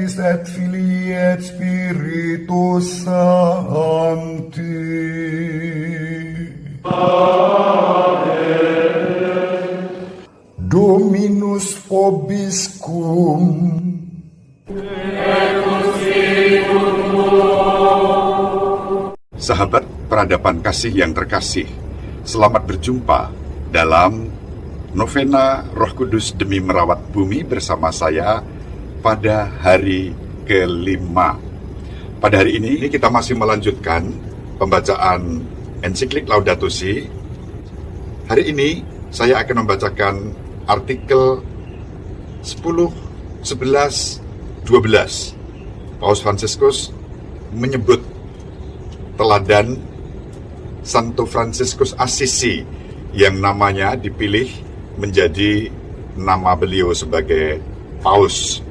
Patris et Filii et Spiritus Sancti. Dominus vobiscum. Sahabat peradaban kasih yang terkasih, selamat berjumpa dalam Novena Roh Kudus demi merawat bumi bersama saya pada hari ke-5. Pada hari ini kita masih melanjutkan pembacaan ensiklik Laudato Si. Hari ini saya akan membacakan artikel 10, 11, 12. Paus Fransiskus menyebut teladan Santo Fransiskus Assisi yang namanya dipilih menjadi nama beliau sebagai Paus.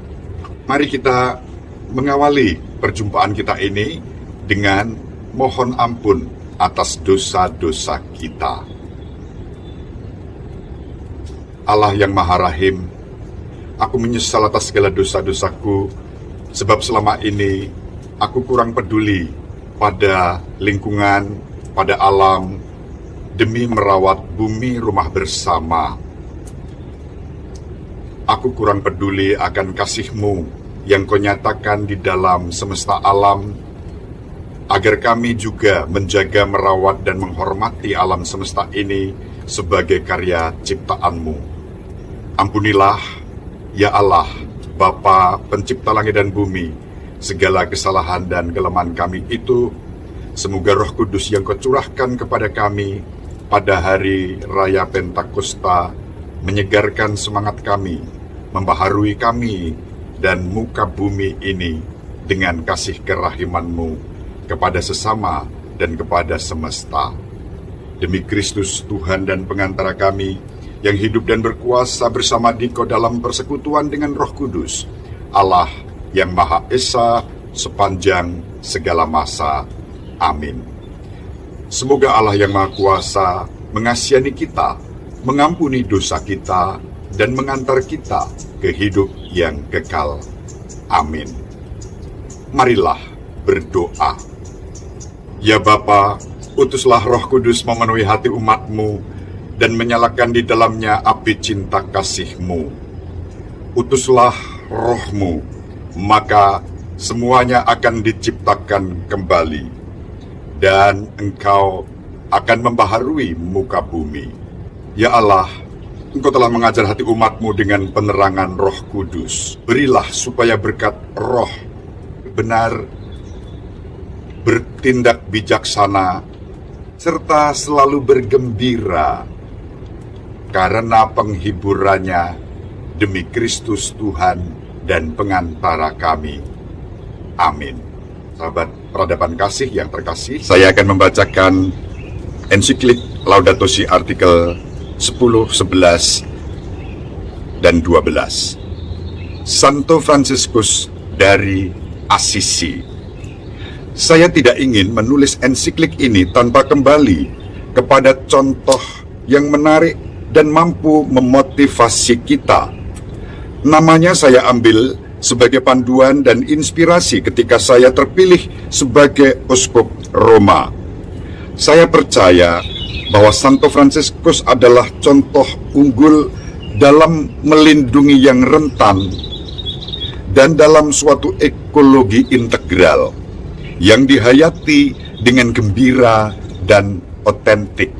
Mari kita mengawali perjumpaan kita ini dengan mohon ampun atas dosa-dosa kita. Allah yang Maha Rahim, aku menyesal atas segala dosa-dosaku, sebab selama ini aku kurang peduli pada lingkungan, pada alam, demi merawat bumi rumah bersama. Aku kurang peduli akan kasih-Mu yang Kau nyatakan di dalam semesta alam, agar kami juga menjaga, merawat, dan menghormati alam semesta ini sebagai karya ciptaan-Mu. Ampunilah, ya Allah, Bapa pencipta langit dan bumi, segala kesalahan dan kelemahan kami itu. Semoga Roh Kudus yang Kau curahkan kepada kami pada hari Raya Pentakosta menyegarkan semangat kami, membaharui kami dan muka bumi ini dengan kasih kerahiman-Mu kepada sesama dan kepada semesta. Demi Kristus Tuhan dan pengantara kami, yang hidup dan berkuasa bersama Dikau dalam persekutuan dengan Roh Kudus, Allah yang Maha Esa sepanjang segala masa. Amin. Semoga Allah yang Maha Kuasa mengasihani kita, mengampuni dosa kita, dan mengantar kita ke hidup yang kekal. Amin. Marilah berdoa. Ya Bapa, utuslah Roh Kudus memenuhi hati umat-Mu dan menyalakan di dalamnya api cinta kasih-Mu. Utuslah Roh-Mu, maka semuanya akan diciptakan kembali, dan Engkau akan membaharui muka bumi. Ya Allah, Engkau telah mengajar hati umat-Mu dengan penerangan Roh Kudus. Berilah supaya berkat Roh benar, bertindak bijaksana, serta selalu bergembira, karena penghiburannya demi Kristus Tuhan dan pengantara kami. Amin. Sahabat peradaban kasih yang terkasih, saya akan membacakan ensiklik Laudato Si artikel 10, 11, dan 12. Santo Fransiskus dari Assisi. Saya tidak ingin menulis ensiklik ini tanpa kembali kepada contoh yang menarik dan mampu memotivasi kita. Namanya saya ambil sebagai panduan dan inspirasi ketika saya terpilih sebagai uskup Roma. Saya percaya bahwa Santo Fransiskus adalah contoh unggul dalam melindungi yang rentan dan dalam suatu ekologi integral yang dihayati dengan gembira dan otentik.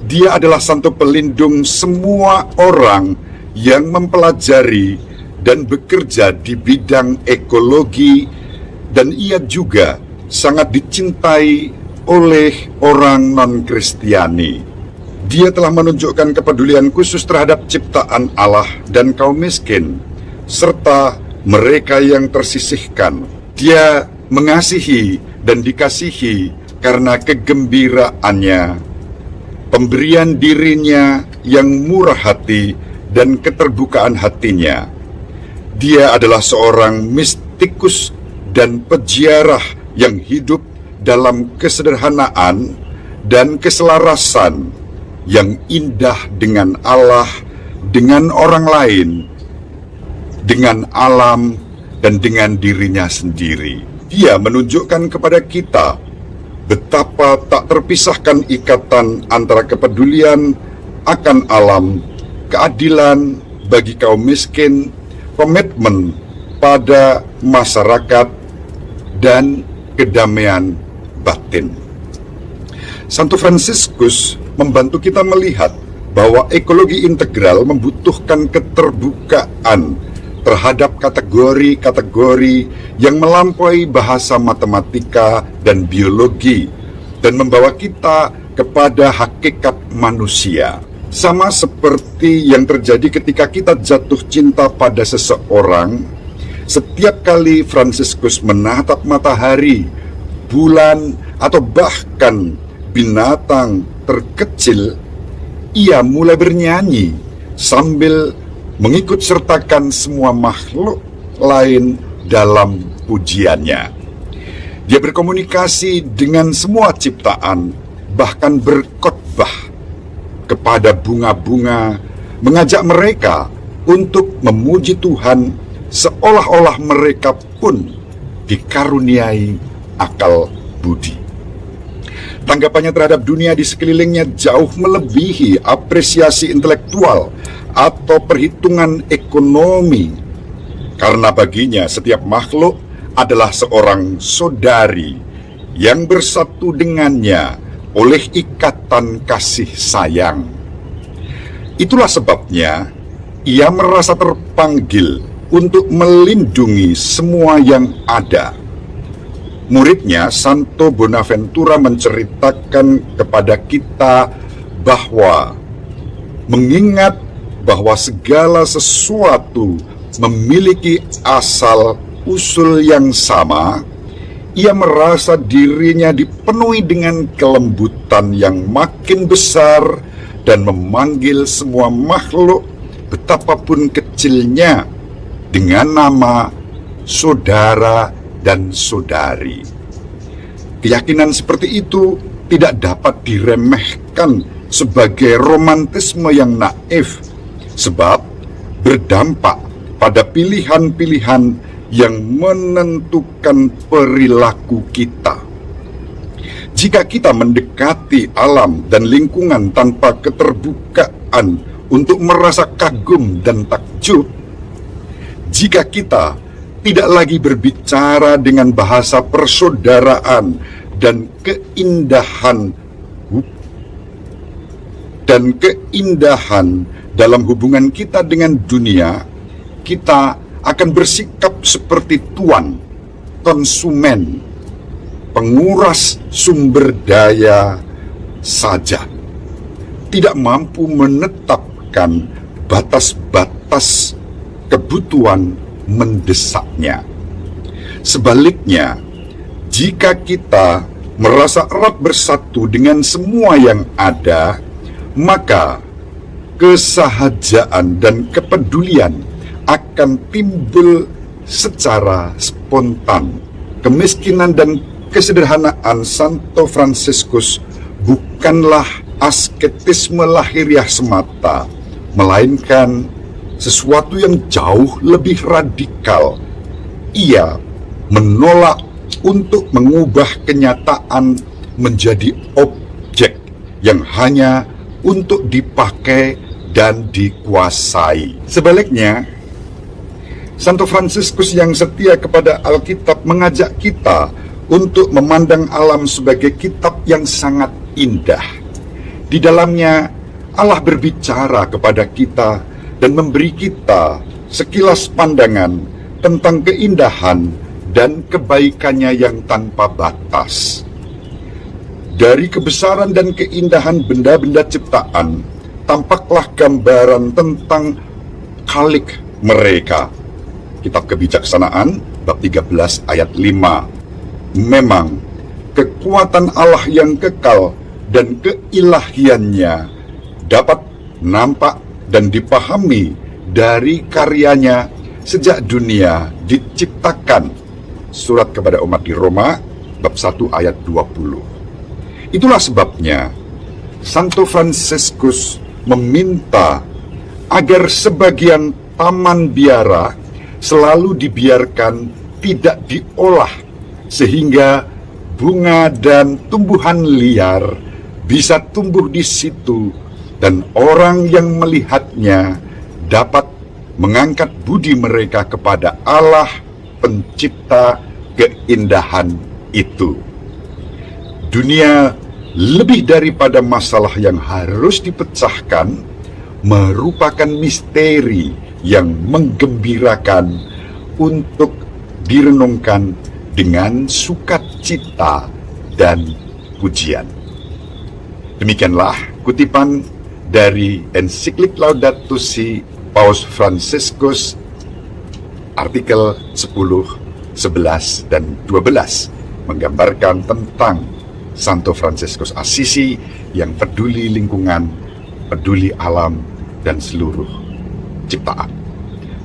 Dia adalah santo pelindung semua orang yang mempelajari dan bekerja di bidang ekologi, dan ia juga sangat dicintai oleh orang non-Kristiani. Dia telah menunjukkan kepedulian khusus terhadap ciptaan Allah dan kaum miskin, serta mereka yang tersisihkan. Dia mengasihi dan dikasihi karena kegembiraannya, pemberian dirinya yang murah hati, dan keterbukaan hatinya. Dia adalah seorang mistikus dan peziarah yang hidup dalam kesederhanaan dan keselarasan yang indah dengan Allah, dengan orang lain, dengan alam, dan dengan dirinya sendiri. Dia menunjukkan kepada kita betapa tak terpisahkan ikatan antara kepedulian akan alam, keadilan bagi kaum miskin, komitmen pada masyarakat, dan kedamaian batin. Santo Fransiskus membantu kita melihat bahwa ekologi integral membutuhkan keterbukaan terhadap kategori-kategori yang melampaui bahasa matematika dan biologi dan membawa kita kepada hakikat manusia. Sama seperti yang terjadi ketika kita jatuh cinta pada seseorang, setiap kali Fransiskus menatap matahari, bulan, atau bahkan binatang terkecil, ia mulai bernyanyi sambil mengikut sertakan semua makhluk lain dalam pujiannya. Dia berkomunikasi dengan semua ciptaan, bahkan berkhotbah kepada bunga-bunga, mengajak mereka untuk memuji Tuhan seolah-olah mereka pun dikaruniai akal budi. Tanggapannya terhadap dunia di sekelilingnya jauh melebihi apresiasi intelektual atau perhitungan ekonomi, karena baginya setiap makhluk adalah seorang saudari yang bersatu dengannya oleh ikatan kasih sayang. Itulah sebabnya ia merasa terpanggil untuk melindungi semua yang ada. Muridnya Santo Bonaventura menceritakan kepada kita bahwa mengingat bahwa segala sesuatu memiliki asal usul yang sama, ia merasa dirinya dipenuhi dengan kelembutan yang makin besar dan memanggil semua makhluk betapapun kecilnya dengan nama saudara dan saudari. Keyakinan seperti itu tidak dapat diremehkan sebagai romantisme yang naif, sebab berdampak pada pilihan-pilihan yang menentukan perilaku kita. Jika kita mendekati alam dan lingkungan tanpa keterbukaan untuk merasa kagum dan takjub, jika kita tidak lagi berbicara dengan bahasa persaudaraan dan keindahan dalam hubungan kita dengan dunia, kita akan bersikap seperti tuan, konsumen, penguras sumber daya saja, tidak mampu menetapkan batas-batas kebutuhan mendesaknya. Sebaliknya, jika kita merasa erat bersatu dengan semua yang ada, maka kesahajaan dan kepedulian akan timbul secara spontan. Kemiskinan dan kesederhanaan Santo Fransiskus bukanlah asketisme lahiriah semata, melainkan sesuatu yang jauh lebih radikal. Ia menolak untuk mengubah kenyataan menjadi objek yang hanya untuk dipakai dan dikuasai. Sebaliknya, Santo Fransiskus yang setia kepada Alkitab mengajak kita untuk memandang alam sebagai kitab yang sangat indah. Di dalamnya Allah berbicara kepada kita dan memberi kita sekilas pandangan tentang keindahan dan kebaikannya yang tanpa batas. Dari kebesaran dan keindahan benda-benda ciptaan, tampaklah gambaran tentang Khalik mereka. Kitab Kebijaksanaan, bab 13 ayat 5. Memang, kekuatan Allah yang kekal dan keilahiannya dapat nampak dan dipahami dari karyanya sejak dunia diciptakan. Surat kepada umat di Roma, bab 1 ayat 20. Itulah sebabnya Santo Fransiskus meminta agar sebagian taman biara selalu dibiarkan tidak diolah, sehingga bunga dan tumbuhan liar bisa tumbuh di situ, dan orang yang melihatnya dapat mengangkat budi mereka kepada Allah pencipta keindahan itu. Dunia lebih daripada masalah yang harus dipecahkan, merupakan misteri yang menggembirakan untuk direnungkan dengan sukacita dan pujian. Demikianlah kutipan dari ensiklik Laudato Si Paus Fransiskus, artikel 10, 11, dan 12, menggambarkan tentang Santo Fransiskus Assisi yang peduli lingkungan, peduli alam, dan seluruh ciptaan.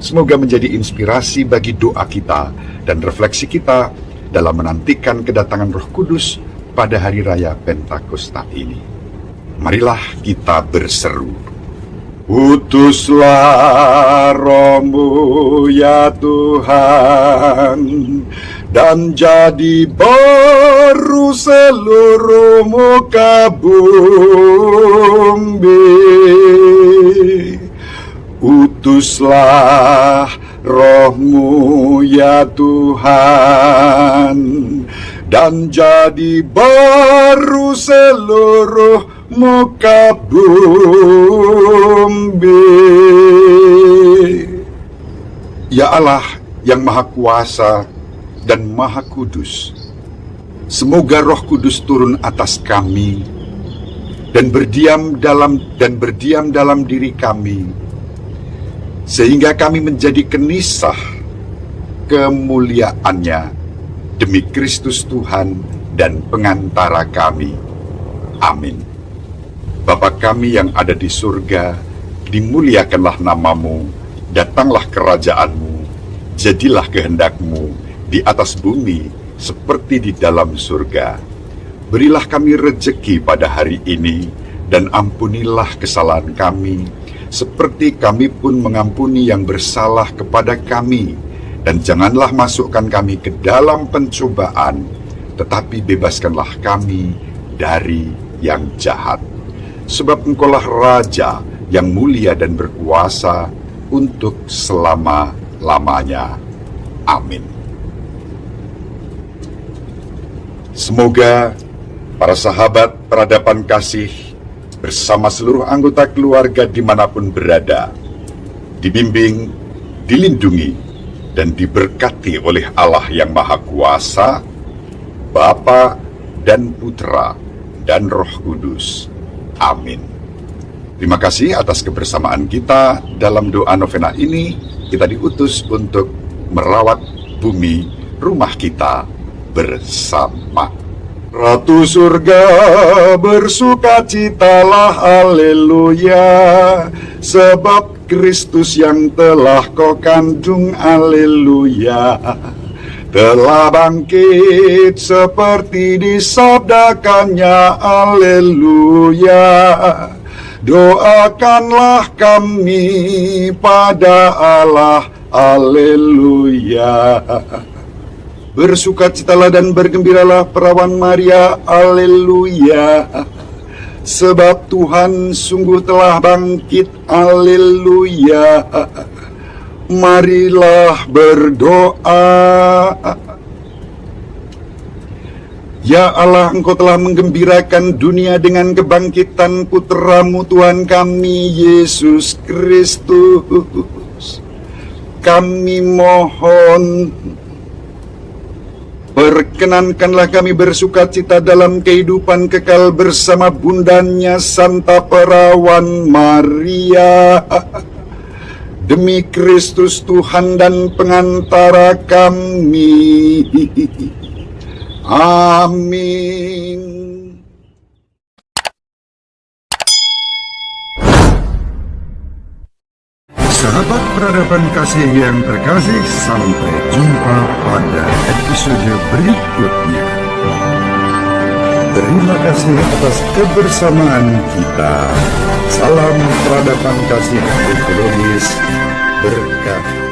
Semoga menjadi inspirasi bagi doa kita dan refleksi kita dalam menantikan kedatangan Roh Kudus pada hari raya Pentakosta ini. Marilah kita berseru, utuslah Roh-Mu ya Tuhan, dan jadi baru seluruh muka bumi. Utuslah Roh-Mu ya Tuhan, dan jadi baru seluruh muka bumi. Ya Allah yang Maha Kuasa dan Maha Kudus, semoga Roh Kudus turun atas kami dan berdiam dalam diri kami, sehingga kami menjadi kenisah kemuliaan-Nya demi Kristus Tuhan dan pengantara kami. Amin. Bapa kami yang ada di surga, dimuliakanlah nama-Mu, datanglah kerajaan-Mu, jadilah kehendak-Mu di atas bumi seperti di dalam surga. Berilah kami rejeki pada hari ini, dan ampunilah kesalahan kami, seperti kami pun mengampuni yang bersalah kepada kami. Dan janganlah masukkan kami ke dalam pencobaan, tetapi bebaskanlah kami dari yang jahat. Sebab Engkaulah Raja yang mulia dan berkuasa untuk selama-lamanya. Amin. Semoga para sahabat peradaban kasih bersama seluruh anggota keluarga dimanapun berada, dibimbing, dilindungi, dan diberkati oleh Allah yang Maha Kuasa, Bapa dan Putra dan Roh Kudus. Amin. Terima kasih atas kebersamaan kita dalam doa novena ini. Kita diutus untuk merawat bumi rumah kita bersama. Ratu surga bersukacitalah, haleluya, sebab Kristus yang telah kau kandung, haleluya, telah bangkit seperti disabdakannya, haleluya. Doakanlah kami pada Allah, haleluya. Bersukacitalah dan bergembiralah perawan Maria, haleluya, sebab Tuhan sungguh telah bangkit, haleluya. Marilah berdoa. Ya Allah, Engkau telah menggembirakan dunia dengan kebangkitan Putra-Mu Tuhan kami, Yesus Kristus. Kami mohon, perkenankanlah kami bersukacita dalam kehidupan kekal bersama bundanya Santa Perawan Maria, demi Kristus Tuhan dan pengantara kami. Amin. Sahabat peradaban kasih yang terkasih, sampai jumpa pada episode berikutnya. Terima kasih atas kebersamaan kita. Salam peradaban kasih ekologis berkah.